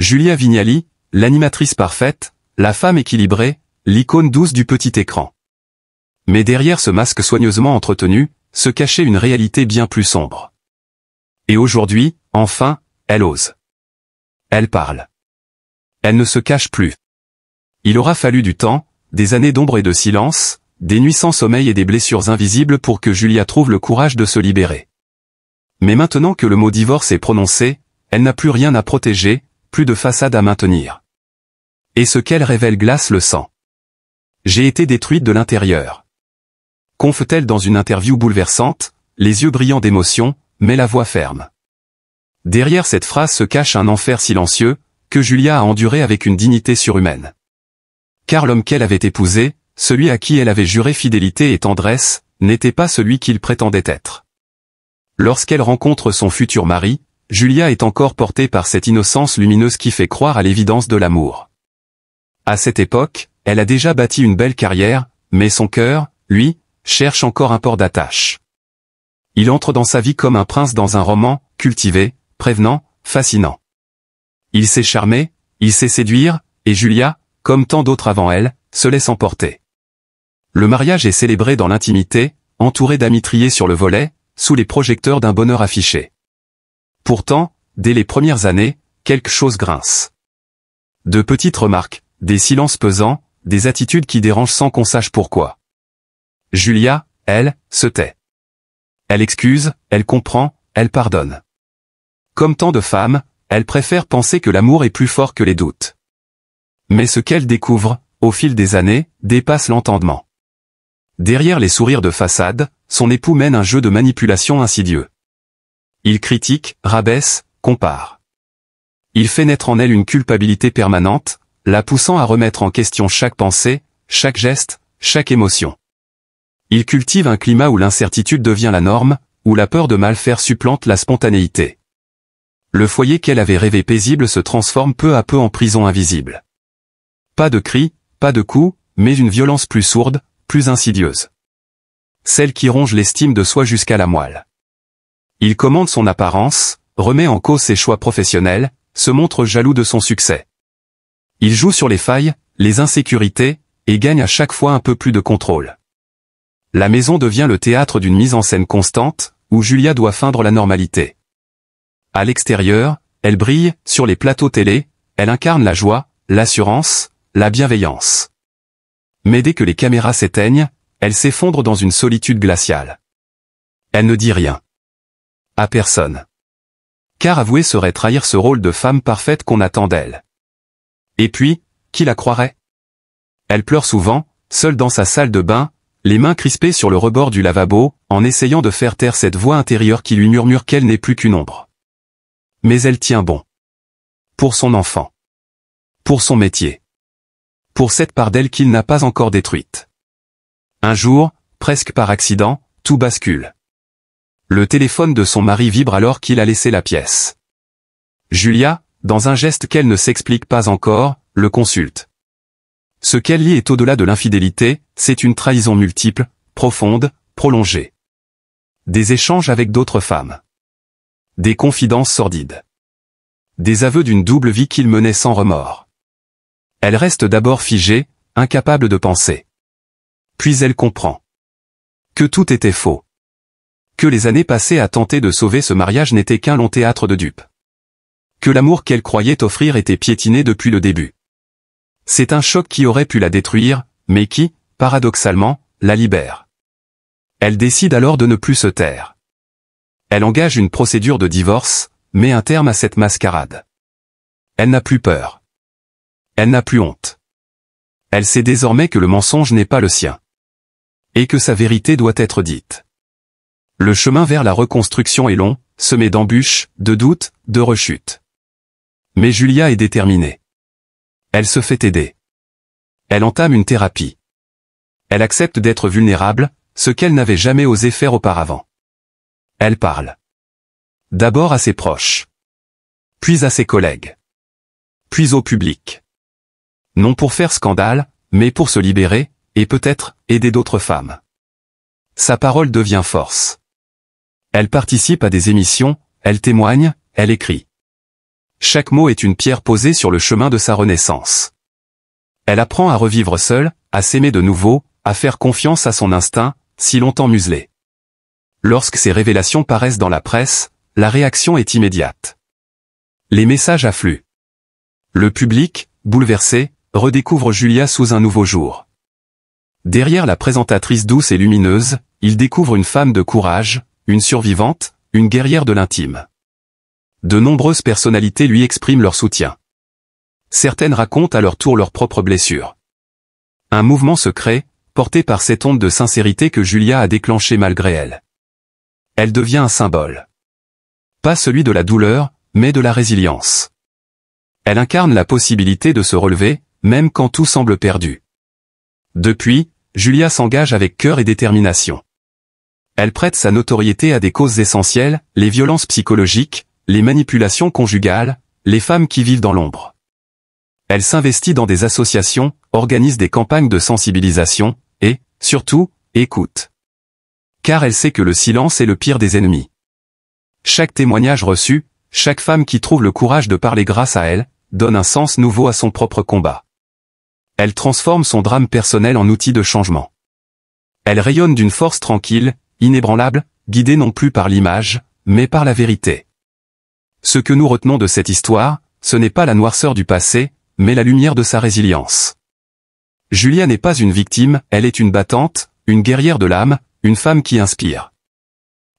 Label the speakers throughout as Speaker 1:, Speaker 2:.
Speaker 1: Julia Vignali, l'animatrice parfaite, la femme équilibrée, l'icône douce du petit écran. Mais derrière ce masque soigneusement entretenu, se cachait une réalité bien plus sombre. Et aujourd'hui, enfin, elle ose. Elle parle. Elle ne se cache plus. Il aura fallu du temps, des années d'ombre et de silence, des nuits sans sommeil et des blessures invisibles pour que Julia trouve le courage de se libérer. Mais maintenant que le mot divorce est prononcé, elle n'a plus rien à protéger, plus de façade à maintenir. Et ce qu'elle révèle glace le sang. J'ai été détruite de l'intérieur. Confe-t-elle dans une interview bouleversante, les yeux brillants d'émotion, mais la voix ferme. Derrière cette phrase se cache un enfer silencieux, que Julia a enduré avec une dignité surhumaine. Car l'homme qu'elle avait épousé, celui à qui elle avait juré fidélité et tendresse, n'était pas celui qu'il prétendait être. Lorsqu'elle rencontre son futur mari, Julia est encore portée par cette innocence lumineuse qui fait croire à l'évidence de l'amour. À cette époque, elle a déjà bâti une belle carrière, mais son cœur, lui, cherche encore un port d'attache. Il entre dans sa vie comme un prince dans un roman, cultivé, prévenant, fascinant. Il sait charmer, il sait séduire, et Julia, comme tant d'autres avant elle, se laisse emporter. Le mariage est célébré dans l'intimité, entouré d'amis triés sur le volet, sous les projecteurs d'un bonheur affiché. Pourtant, dès les premières années, quelque chose grince. De petites remarques, des silences pesants, des attitudes qui dérangent sans qu'on sache pourquoi. Julia, elle, se tait. Elle excuse, elle comprend, elle pardonne. Comme tant de femmes, elle préfère penser que l'amour est plus fort que les doutes. Mais ce qu'elle découvre, au fil des années, dépasse l'entendement. Derrière les sourires de façade, son époux mène un jeu de manipulation insidieux. Il critique, rabaisse, compare. Il fait naître en elle une culpabilité permanente, la poussant à remettre en question chaque pensée, chaque geste, chaque émotion. Il cultive un climat où l'incertitude devient la norme, où la peur de mal faire supplante la spontanéité. Le foyer qu'elle avait rêvé paisible se transforme peu à peu en prison invisible. Pas de cris, pas de coups, mais une violence plus sourde, plus insidieuse. Celle qui ronge l'estime de soi jusqu'à la moelle. Il commande son apparence, remet en cause ses choix professionnels, se montre jaloux de son succès. Il joue sur les failles, les insécurités, et gagne à chaque fois un peu plus de contrôle. La maison devient le théâtre d'une mise en scène constante, où Julia doit feindre la normalité. À l'extérieur, elle brille, sur les plateaux télé, elle incarne la joie, l'assurance, la bienveillance. Mais dès que les caméras s'éteignent, elle s'effondre dans une solitude glaciale. Elle ne dit rien. À personne. Car avouer serait trahir ce rôle de femme parfaite qu'on attend d'elle. Et puis, qui la croirait? Elle pleure souvent, seule dans sa salle de bain, les mains crispées sur le rebord du lavabo, en essayant de faire taire cette voix intérieure qui lui murmure qu'elle n'est plus qu'une ombre. Mais elle tient bon. Pour son enfant. Pour son métier. Pour cette part d'elle qu'il n'a pas encore détruite. Un jour, presque par accident, tout bascule. Le téléphone de son mari vibre alors qu'il a laissé la pièce. Julia, dans un geste qu'elle ne s'explique pas encore, le consulte. Ce qu'elle lit est au-delà de l'infidélité, c'est une trahison multiple, profonde, prolongée. Des échanges avec d'autres femmes. Des confidences sordides. Des aveux d'une double vie qu'il menait sans remords. Elle reste d'abord figée, incapable de penser. Puis elle comprend. Que tout était faux. Que les années passées à tenter de sauver ce mariage n'étaient qu'un long théâtre de dupes. Que l'amour qu'elle croyait offrir était piétiné depuis le début. C'est un choc qui aurait pu la détruire, mais qui, paradoxalement, la libère. Elle décide alors de ne plus se taire. Elle engage une procédure de divorce, met un terme à cette mascarade. Elle n'a plus peur. Elle n'a plus honte. Elle sait désormais que le mensonge n'est pas le sien. Et que sa vérité doit être dite. Le chemin vers la reconstruction est long, semé d'embûches, de doutes, de rechutes. Mais Julia est déterminée. Elle se fait aider. Elle entame une thérapie. Elle accepte d'être vulnérable, ce qu'elle n'avait jamais osé faire auparavant. Elle parle. D'abord à ses proches. Puis à ses collègues. Puis au public. Non pour faire scandale, mais pour se libérer, et peut-être, aider d'autres femmes. Sa parole devient force. Elle participe à des émissions, elle témoigne, elle écrit. Chaque mot est une pierre posée sur le chemin de sa renaissance. Elle apprend à revivre seule, à s'aimer de nouveau, à faire confiance à son instinct, si longtemps muselé. Lorsque ces révélations paraissent dans la presse, la réaction est immédiate. Les messages affluent. Le public, bouleversé, redécouvre Julia sous un nouveau jour. Derrière la présentatrice douce et lumineuse, il découvre une femme de courage, une survivante, une guerrière de l'intime. De nombreuses personnalités lui expriment leur soutien. Certaines racontent à leur tour leurs propres blessures. Un mouvement se crée, porté par cette onde de sincérité que Julia a déclenchée malgré elle. Elle devient un symbole. Pas celui de la douleur, mais de la résilience. Elle incarne la possibilité de se relever, même quand tout semble perdu. Depuis, Julia s'engage avec cœur et détermination. Elle prête sa notoriété à des causes essentielles, les violences psychologiques, les manipulations conjugales, les femmes qui vivent dans l'ombre. Elle s'investit dans des associations, organise des campagnes de sensibilisation, et, surtout, écoute. Car elle sait que le silence est le pire des ennemis. Chaque témoignage reçu, chaque femme qui trouve le courage de parler grâce à elle, donne un sens nouveau à son propre combat. Elle transforme son drame personnel en outil de changement. Elle rayonne d'une force tranquille, inébranlable, guidée non plus par l'image, mais par la vérité. Ce que nous retenons de cette histoire, ce n'est pas la noirceur du passé, mais la lumière de sa résilience. Julia n'est pas une victime, elle est une battante, une guerrière de l'âme, une femme qui inspire.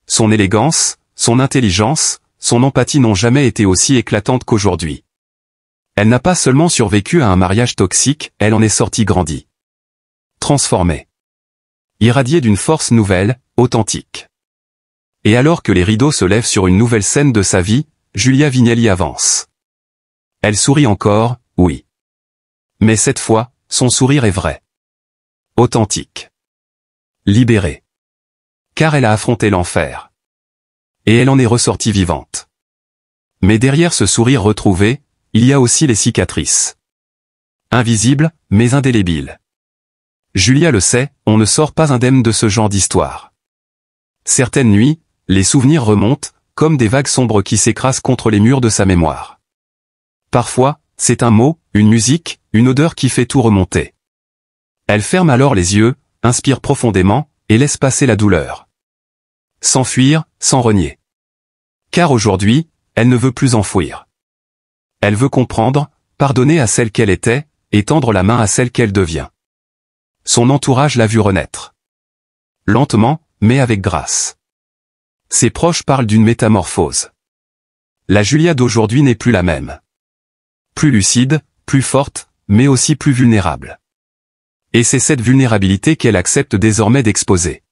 Speaker 1: Son élégance, son intelligence, son empathie n'ont jamais été aussi éclatantes qu'aujourd'hui. Elle n'a pas seulement survécu à un mariage toxique, elle en est sortie grandie. Transformée. Irradiée d'une force nouvelle, authentique. Et alors que les rideaux se lèvent sur une nouvelle scène de sa vie, Julia Vignali avance. Elle sourit encore, oui. Mais cette fois, son sourire est vrai. Authentique. Libérée. Car elle a affronté l'enfer. Et elle en est ressortie vivante. Mais derrière ce sourire retrouvé, il y a aussi les cicatrices. Invisibles, mais indélébiles. Julia le sait, on ne sort pas indemne de ce genre d'histoire. Certaines nuits, les souvenirs remontent, comme des vagues sombres qui s'écrasent contre les murs de sa mémoire. Parfois, c'est un mot, une musique, une odeur qui fait tout remonter. Elle ferme alors les yeux, inspire profondément, et laisse passer la douleur. Sans fuir, sans renier. Car aujourd'hui, elle ne veut plus enfouir. Elle veut comprendre, pardonner à celle qu'elle était, et tendre la main à celle qu'elle devient. Son entourage l'a vue renaître. Lentement, mais avec grâce. Ses proches parlent d'une métamorphose. La Julia d'aujourd'hui n'est plus la même. Plus lucide, plus forte, mais aussi plus vulnérable. Et c'est cette vulnérabilité qu'elle accepte désormais d'exposer.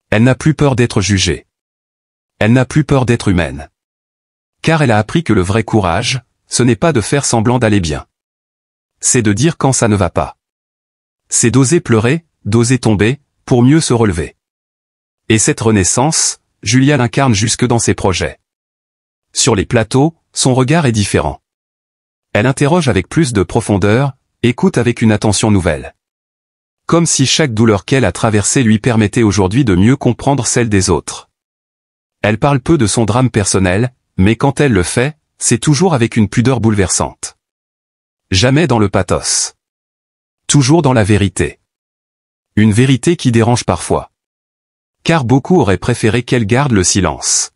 Speaker 1: Elle n'a plus peur d'être jugée. Elle n'a plus peur d'être humaine. Car elle a appris que le vrai courage, ce n'est pas de faire semblant d'aller bien. C'est de dire quand ça ne va pas. C'est d'oser pleurer, d'oser tomber, pour mieux se relever. Et cette renaissance, Julia l'incarne jusque dans ses projets. Sur les plateaux, son regard est différent. Elle interroge avec plus de profondeur, écoute avec une attention nouvelle. Comme si chaque douleur qu'elle a traversée lui permettait aujourd'hui de mieux comprendre celle des autres. Elle parle peu de son drame personnel, mais quand elle le fait, c'est toujours avec une pudeur bouleversante. Jamais dans le pathos. Toujours dans la vérité. Une vérité qui dérange parfois. Car beaucoup auraient préféré qu'elle garde le silence.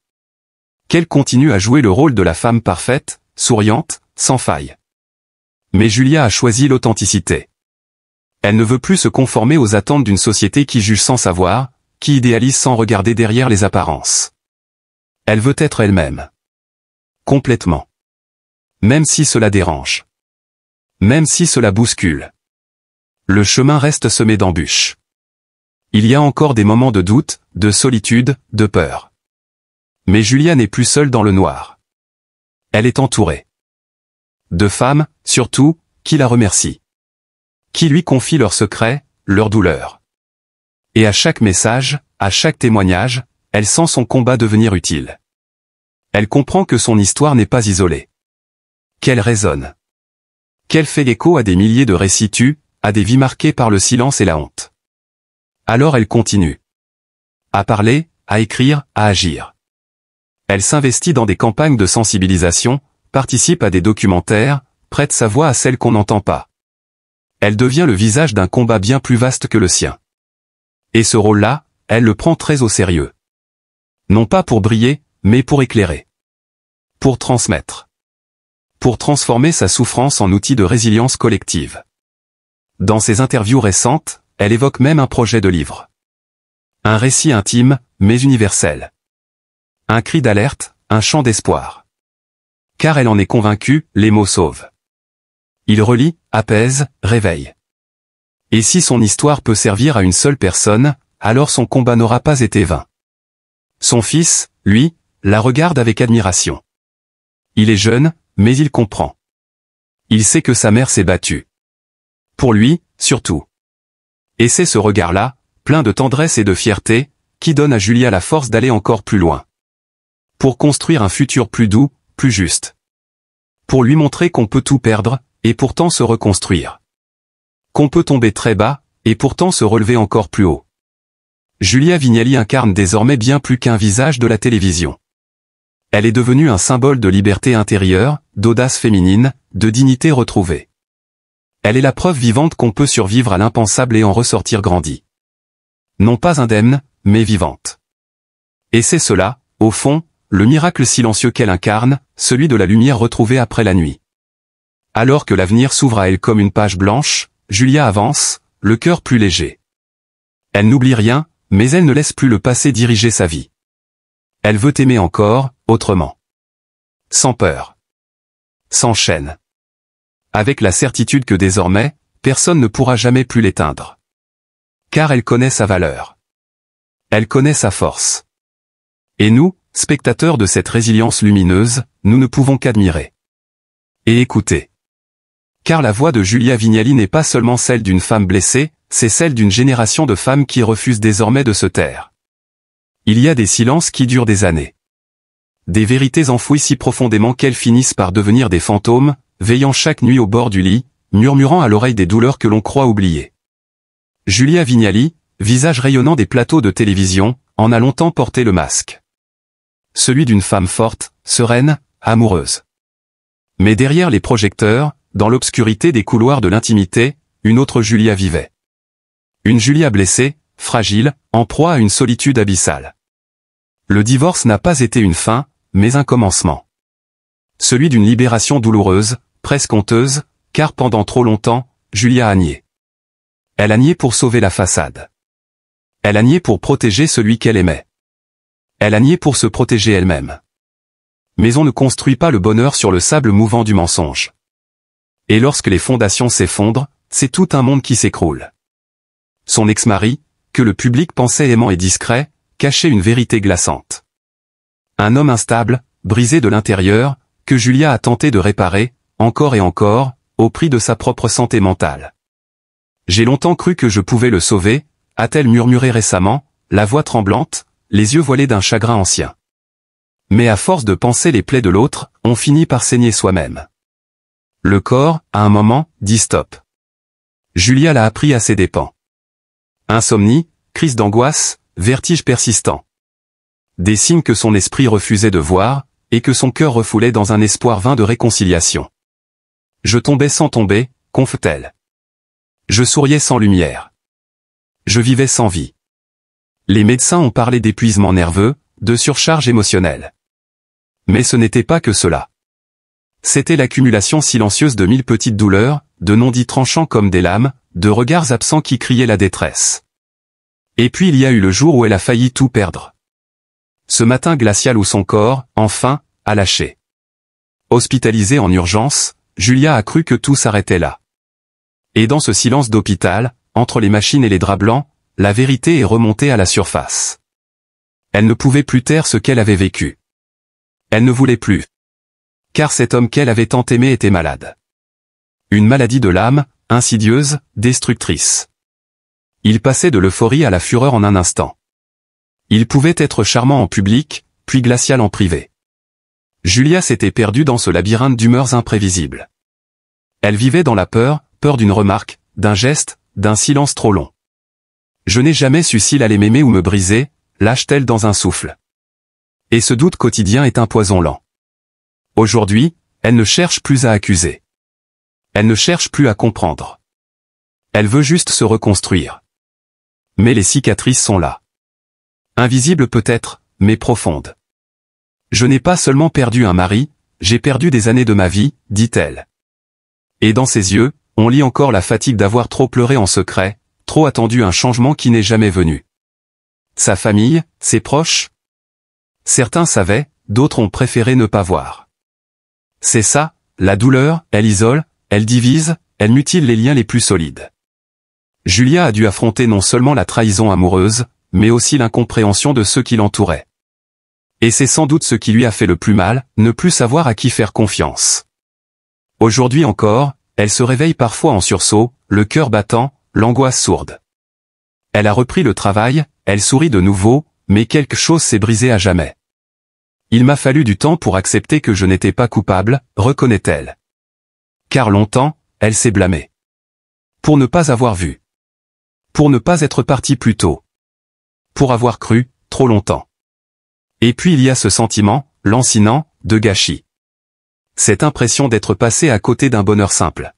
Speaker 1: Qu'elle continue à jouer le rôle de la femme parfaite, souriante, sans faille. Mais Julia a choisi l'authenticité. Elle ne veut plus se conformer aux attentes d'une société qui juge sans savoir, qui idéalise sans regarder derrière les apparences. Elle veut être elle-même. Complètement. Même si cela dérange. Même si cela bouscule. Le chemin reste semé d'embûches. Il y a encore des moments de doute, de solitude, de peur. Mais Julia n'est plus seule dans le noir. Elle est entourée. De femmes, surtout, qui la remercient. Qui lui confient leurs secrets, leurs douleurs. Et à chaque message, à chaque témoignage, elle sent son combat devenir utile. Elle comprend que son histoire n'est pas isolée. Qu'elle résonne. Qu'elle fait l'écho à des milliers de récits tus, à des vies marquées par le silence et la honte. Alors elle continue. À parler, à écrire, à agir. Elle s'investit dans des campagnes de sensibilisation, participe à des documentaires, prête sa voix à celle qu'on n'entend pas. Elle devient le visage d'un combat bien plus vaste que le sien. Et ce rôle-là, elle le prend très au sérieux. Non pas pour briller, mais pour éclairer. Pour transmettre. Pour transformer sa souffrance en outil de résilience collective. Dans ses interviews récentes, elle évoque même un projet de livre. Un récit intime, mais universel. Un cri d'alerte, un chant d'espoir. Car elle en est convaincue, les mots sauvent. Ils relient, apaisent, réveillent. Et si son histoire peut servir à une seule personne, alors son combat n'aura pas été vain. Son fils, lui, la regarde avec admiration. Il est jeune, mais il comprend. Il sait que sa mère s'est battue. Pour lui, surtout. Et c'est ce regard-là, plein de tendresse et de fierté, qui donne à Julia la force d'aller encore plus loin. Pour construire un futur plus doux, plus juste. Pour lui montrer qu'on peut tout perdre, et pourtant se reconstruire. Qu'on peut tomber très bas, et pourtant se relever encore plus haut. Julia Vignali incarne désormais bien plus qu'un visage de la télévision. Elle est devenue un symbole de liberté intérieure, d'audace féminine, de dignité retrouvée. Elle est la preuve vivante qu'on peut survivre à l'impensable et en ressortir grandi. Non pas indemne, mais vivante. Et c'est cela, au fond, le miracle silencieux qu'elle incarne, celui de la lumière retrouvée après la nuit. Alors que l'avenir s'ouvre à elle comme une page blanche, Julia avance, le cœur plus léger. Elle n'oublie rien, mais elle ne laisse plus le passé diriger sa vie. Elle veut aimer encore, autrement. Sans peur. Sans chaîne. Avec la certitude que désormais, personne ne pourra jamais plus l'éteindre. Car elle connaît sa valeur. Elle connaît sa force. Et nous, spectateurs de cette résilience lumineuse, nous ne pouvons qu'admirer. Et écouter. Car la voix de Julia Vignali n'est pas seulement celle d'une femme blessée, c'est celle d'une génération de femmes qui refusent désormais de se taire. Il y a des silences qui durent des années. Des vérités enfouies si profondément qu'elles finissent par devenir des fantômes, veillant chaque nuit au bord du lit, murmurant à l'oreille des douleurs que l'on croit oublier. Julia Vignali, visage rayonnant des plateaux de télévision, en a longtemps porté le masque. Celui d'une femme forte, sereine, amoureuse. Mais derrière les projecteurs, dans l'obscurité des couloirs de l'intimité, une autre Julia vivait. Une Julia blessée, fragile, en proie à une solitude abyssale. Le divorce n'a pas été une fin, mais un commencement. Celui d'une libération douloureuse, presque honteuse, car pendant trop longtemps, Julia a nié. Elle a nié pour sauver la façade. Elle a nié pour protéger celui qu'elle aimait. Elle a nié pour se protéger elle-même. Mais on ne construit pas le bonheur sur le sable mouvant du mensonge. Et lorsque les fondations s'effondrent, c'est tout un monde qui s'écroule. Son ex-mari, que le public pensait aimant et discret, cachait une vérité glaçante. Un homme instable, brisé de l'intérieur, que Julia a tenté de réparer, encore et encore, au prix de sa propre santé mentale. J'ai longtemps cru que je pouvais le sauver, a-t-elle murmuré récemment, la voix tremblante, les yeux voilés d'un chagrin ancien. Mais à force de penser les plaies de l'autre, on finit par saigner soi-même. Le corps, à un moment, dit stop. Julia l'a appris à ses dépens. Insomnie, crise d'angoisse, vertige persistant. Des signes que son esprit refusait de voir, et que son cœur refoulait dans un espoir vain de réconciliation. Je tombais sans tomber, confe-t-elle. Je souriais sans lumière. Je vivais sans vie. Les médecins ont parlé d'épuisement nerveux, de surcharge émotionnelle. Mais ce n'était pas que cela. C'était l'accumulation silencieuse de 1000 petites douleurs, de non-dits tranchants comme des lames, de regards absents qui criaient la détresse. Et puis il y a eu le jour où elle a failli tout perdre. Ce matin glacial où son corps, enfin, a lâché. Hospitalisée en urgence, Julia a cru que tout s'arrêtait là. Et dans ce silence d'hôpital, entre les machines et les draps blancs, la vérité est remontée à la surface. Elle ne pouvait plus taire ce qu'elle avait vécu. Elle ne voulait plus. Car cet homme qu'elle avait tant aimé était malade. Une maladie de l'âme, insidieuse, destructrice. Il passait de l'euphorie à la fureur en un instant. Il pouvait être charmant en public, puis glacial en privé. Julia s'était perdue dans ce labyrinthe d'humeurs imprévisibles. Elle vivait dans la peur, peur d'une remarque, d'un geste, d'un silence trop long. Je n'ai jamais su s'il allait m'aimer ou me briser, lâche-t-elle dans un souffle. Et ce doute quotidien est un poison lent. Aujourd'hui, Elle ne cherche plus à accuser. Elle ne cherche plus à comprendre. Elle veut juste se reconstruire. Mais les cicatrices sont là. Invisibles peut-être, mais profondes. Je n'ai pas seulement perdu un mari, j'ai perdu des années de ma vie, dit-elle. Et dans ses yeux, on lit encore la fatigue d'avoir trop pleuré en secret, trop attendu un changement qui n'est jamais venu. Sa famille, ses proches? Certains savaient, d'autres ont préféré ne pas voir. C'est ça, la douleur, elle isole, elle divise, elle mutile les liens les plus solides. Julia a dû affronter non seulement la trahison amoureuse, mais aussi l'incompréhension de ceux qui l'entouraient. Et c'est sans doute ce qui lui a fait le plus mal, ne plus savoir à qui faire confiance. Aujourd'hui encore, elle se réveille parfois en sursaut, le cœur battant, l'angoisse sourde. Elle a repris le travail, elle sourit de nouveau, mais quelque chose s'est brisé à jamais. Il m'a fallu du temps pour accepter que je n'étais pas coupable, reconnaît-elle. Car longtemps, elle s'est blâmée. Pour ne pas avoir vu. Pour ne pas être partie plus tôt. Pour avoir cru, trop longtemps. Et puis il y a ce sentiment, lancinant, de gâchis. Cette impression d'être passé à côté d'un bonheur simple.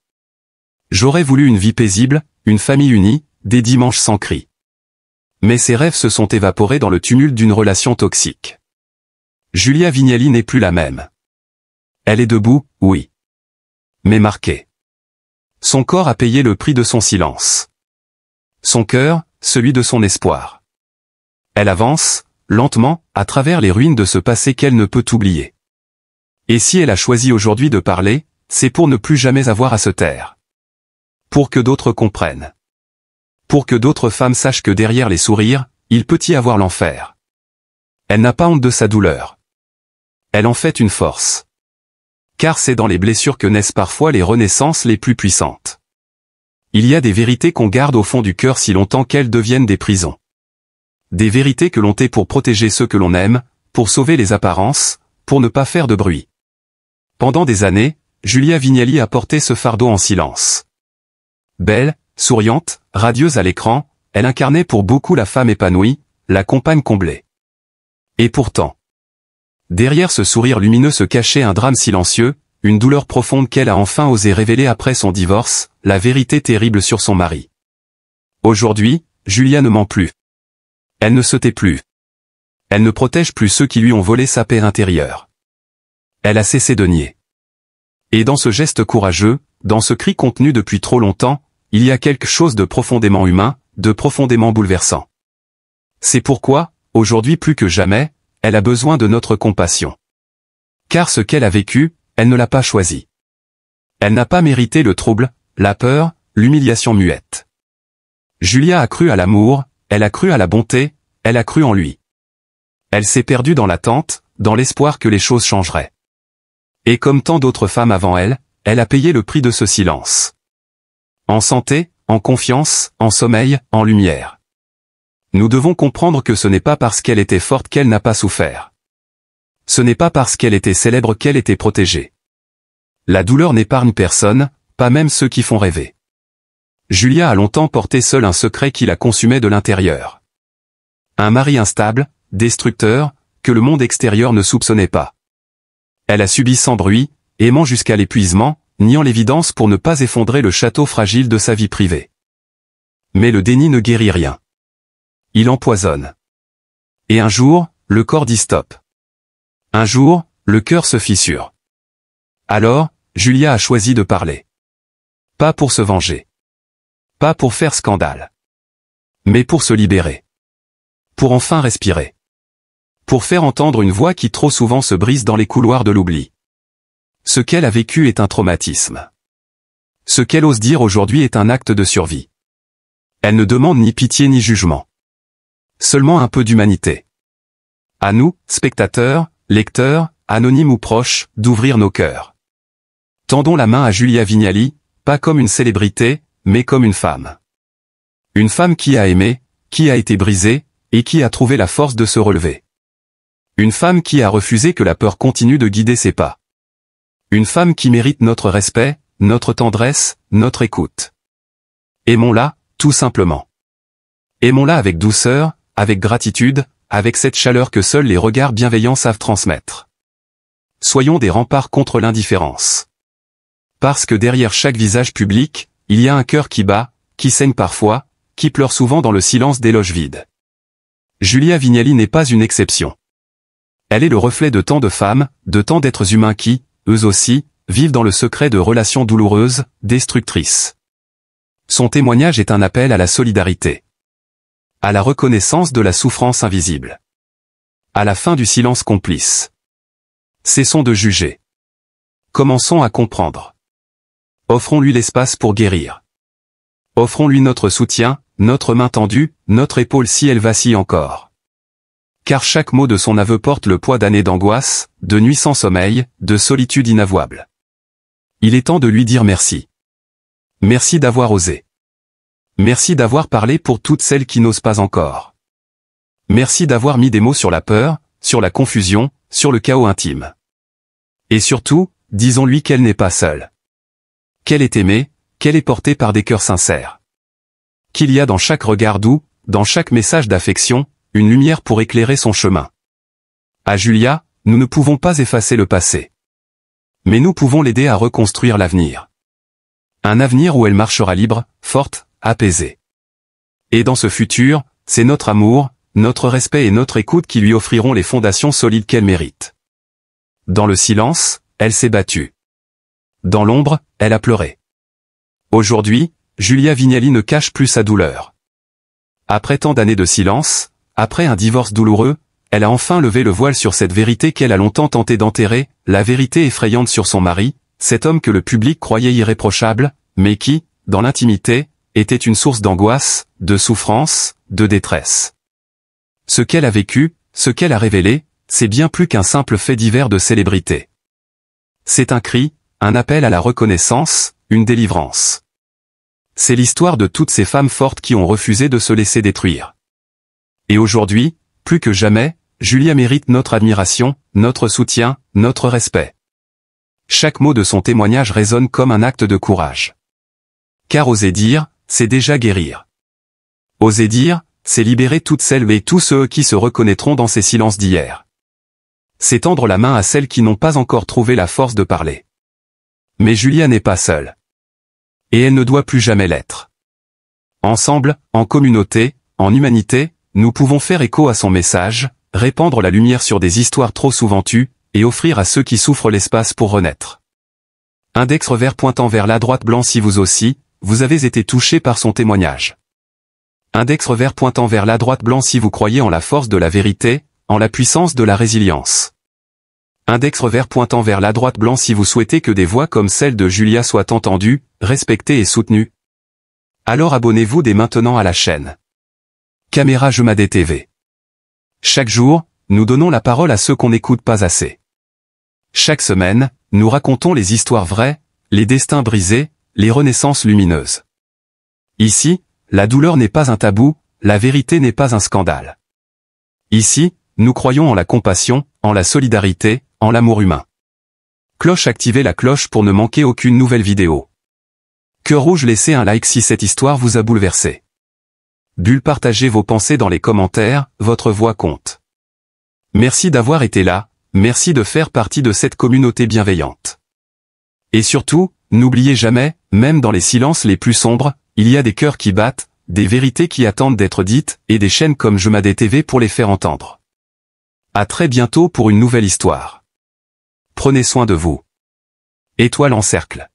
Speaker 1: J'aurais voulu une vie paisible, une famille unie, des dimanches sans cris. Mais ses rêves se sont évaporés dans le tumulte d'une relation toxique. Julia Vignali n'est plus la même. Elle est debout, oui. Mais marquée. Son corps a payé le prix de son silence. Son cœur, celui de son espoir. Elle avance, lentement, à travers les ruines de ce passé qu'elle ne peut oublier. Et si elle a choisi aujourd'hui de parler, c'est pour ne plus jamais avoir à se taire. Pour que d'autres comprennent. Pour que d'autres femmes sachent que derrière les sourires, il peut y avoir l'enfer. Elle n'a pas honte de sa douleur. Elle en fait une force. Car c'est dans les blessures que naissent parfois les renaissances les plus puissantes. Il y a des vérités qu'on garde au fond du cœur si longtemps qu'elles deviennent des prisons. Des vérités que l'on tait pour protéger ceux que l'on aime, pour sauver les apparences, pour ne pas faire de bruit. Pendant des années, Julia Vignali a porté ce fardeau en silence. Belle, souriante, radieuse à l'écran, elle incarnait pour beaucoup la femme épanouie, la compagne comblée. Et pourtant, derrière ce sourire lumineux se cachait un drame silencieux, une douleur profonde qu'elle a enfin osé révéler après son divorce, la vérité terrible sur son mari. Aujourd'hui, Julia ne ment plus. Elle ne se tait plus. Elle ne protège plus ceux qui lui ont volé sa paix intérieure. Elle a cessé de nier. Et dans ce geste courageux, dans ce cri contenu depuis trop longtemps, il y a quelque chose de profondément humain, de profondément bouleversant. C'est pourquoi, aujourd'hui plus que jamais, elle a besoin de notre compassion. Car ce qu'elle a vécu, elle ne l'a pas choisi. Elle n'a pas mérité le trouble, la peur, l'humiliation muette. Julia a cru à l'amour, elle a cru à la bonté, elle a cru en lui. Elle s'est perdue dans l'attente, dans l'espoir que les choses changeraient. Et comme tant d'autres femmes avant elle, elle a payé le prix de ce silence. En santé, en confiance, en sommeil, en lumière. Nous devons comprendre que ce n'est pas parce qu'elle était forte qu'elle n'a pas souffert. Ce n'est pas parce qu'elle était célèbre qu'elle était protégée. La douleur n'épargne personne, pas même ceux qui font rêver. Julia a longtemps porté seule un secret qui la consumait de l'intérieur. Un mari instable, destructeur, que le monde extérieur ne soupçonnait pas. Elle a subi sans bruit, aimant jusqu'à l'épuisement, niant l'évidence pour ne pas effondrer le château fragile de sa vie privée. Mais le déni ne guérit rien. Il empoisonne. Et un jour, le corps dit stop. Un jour, le cœur se fissure. Alors, Julia a choisi de parler. Pas pour se venger. Pas pour faire scandale. Mais pour se libérer. Pour enfin respirer. Pour faire entendre une voix qui trop souvent se brise dans les couloirs de l'oubli. Ce qu'elle a vécu est un traumatisme. Ce qu'elle ose dire aujourd'hui est un acte de survie. Elle ne demande ni pitié ni jugement. Seulement un peu d'humanité. À nous, spectateurs, lecteurs, anonymes ou proches, d'ouvrir nos cœurs. Tendons la main à Julia Vignali, pas comme une célébrité, mais comme une femme. Une femme qui a aimé, qui a été brisée, et qui a trouvé la force de se relever. Une femme qui a refusé que la peur continue de guider ses pas. Une femme qui mérite notre respect, notre tendresse, notre écoute. Aimons-la, tout simplement. Aimons-la avec douceur, avec gratitude, avec cette chaleur que seuls les regards bienveillants savent transmettre. soyons des remparts contre l'indifférence. Parce que derrière chaque visage public, il y a un cœur qui bat, qui saigne parfois, qui pleure souvent dans le silence d'éloges vides. Julia Vignali n'est pas une exception. Elle est le reflet de tant de femmes, de tant d'êtres humains qui, eux aussi, vivent dans le secret de relations douloureuses, destructrices. Son témoignage est un appel à la solidarité. À la reconnaissance de la souffrance invisible. À la fin du silence complice. Cessons de juger. Commençons à comprendre. Offrons-lui l'espace pour guérir. Offrons-lui notre soutien, notre main tendue, notre épaule si elle vacille encore. Car chaque mot de son aveu porte le poids d'années d'angoisse, de nuits sans sommeil, de solitude inavouable. Il est temps de lui dire merci. Merci d'avoir osé. Merci d'avoir parlé pour toutes celles qui n'osent pas encore. Merci d'avoir mis des mots sur la peur, sur la confusion, sur le chaos intime. Et surtout, disons-lui qu'elle n'est pas seule. Qu'elle est aimée, qu'elle est portée par des cœurs sincères. Qu'il y a dans chaque regard doux, dans chaque message d'affection, une lumière pour éclairer son chemin. À Julia, nous ne pouvons pas effacer le passé. Mais nous pouvons l'aider à reconstruire l'avenir. Un avenir où elle marchera libre, forte, apaisée. Et dans ce futur, c'est notre amour, notre respect et notre écoute qui lui offriront les fondations solides qu'elle mérite. Dans le silence, elle s'est battue. Dans l'ombre, elle a pleuré. Aujourd'hui, Julia Vignali ne cache plus sa douleur. Après tant d'années de silence, après un divorce douloureux, elle a enfin levé le voile sur cette vérité qu'elle a longtemps tenté d'enterrer, la vérité effrayante sur son mari, cet homme que le public croyait irréprochable, mais qui, dans l'intimité, était une source d'angoisse, de souffrance, de détresse. Ce qu'elle a vécu, ce qu'elle a révélé, c'est bien plus qu'un simple fait divers de célébrité. C'est un cri, un appel à la reconnaissance, une délivrance. C'est l'histoire de toutes ces femmes fortes qui ont refusé de se laisser détruire. Et aujourd'hui, plus que jamais, Julia mérite notre admiration, notre soutien, notre respect. Chaque mot de son témoignage résonne comme un acte de courage. Car oser dire, c'est déjà guérir. Oser dire, c'est libérer toutes celles et tous ceux qui se reconnaîtront dans ces silences d'hier. C'est tendre la main à celles qui n'ont pas encore trouvé la force de parler. Mais Julia n'est pas seule. Et elle ne doit plus jamais l'être. Ensemble, en communauté, en humanité, nous pouvons faire écho à son message, répandre la lumière sur des histoires trop souvent tues, et offrir à ceux qui souffrent l'espace pour renaître. Index revers pointant vers la droite blanc si vous aussi, vous avez été touché par son témoignage. Index revers pointant vers la droite blanc si vous croyez en la force de la vérité, en la puissance de la résilience. Index revers pointant vers la droite blanc si vous souhaitez que des voix comme celle de Julia soient entendues, respectées et soutenues. Alors abonnez-vous dès maintenant à la chaîne. Caméra Jumadé TV. Chaque jour, nous donnons la parole à ceux qu'on n'écoute pas assez. Chaque semaine, nous racontons les histoires vraies, les destins brisés, les renaissances lumineuses. Ici, la douleur n'est pas un tabou, la vérité n'est pas un scandale. Ici, nous croyons en la compassion, en la solidarité, en l'amour humain. Cloche, activez la cloche pour ne manquer aucune nouvelle vidéo. Cœur rouge, laissez un like si cette histoire vous a bouleversé. Bulle, partagez vos pensées dans les commentaires, votre voix compte. Merci d'avoir été là, merci de faire partie de cette communauté bienveillante. Et surtout, n'oubliez jamais, même dans les silences les plus sombres, il y a des cœurs qui battent, des vérités qui attendent d'être dites, et des chaînes comme Jumadé TV pour les faire entendre. À très bientôt pour une nouvelle histoire. Prenez soin de vous. Étoile en cercle.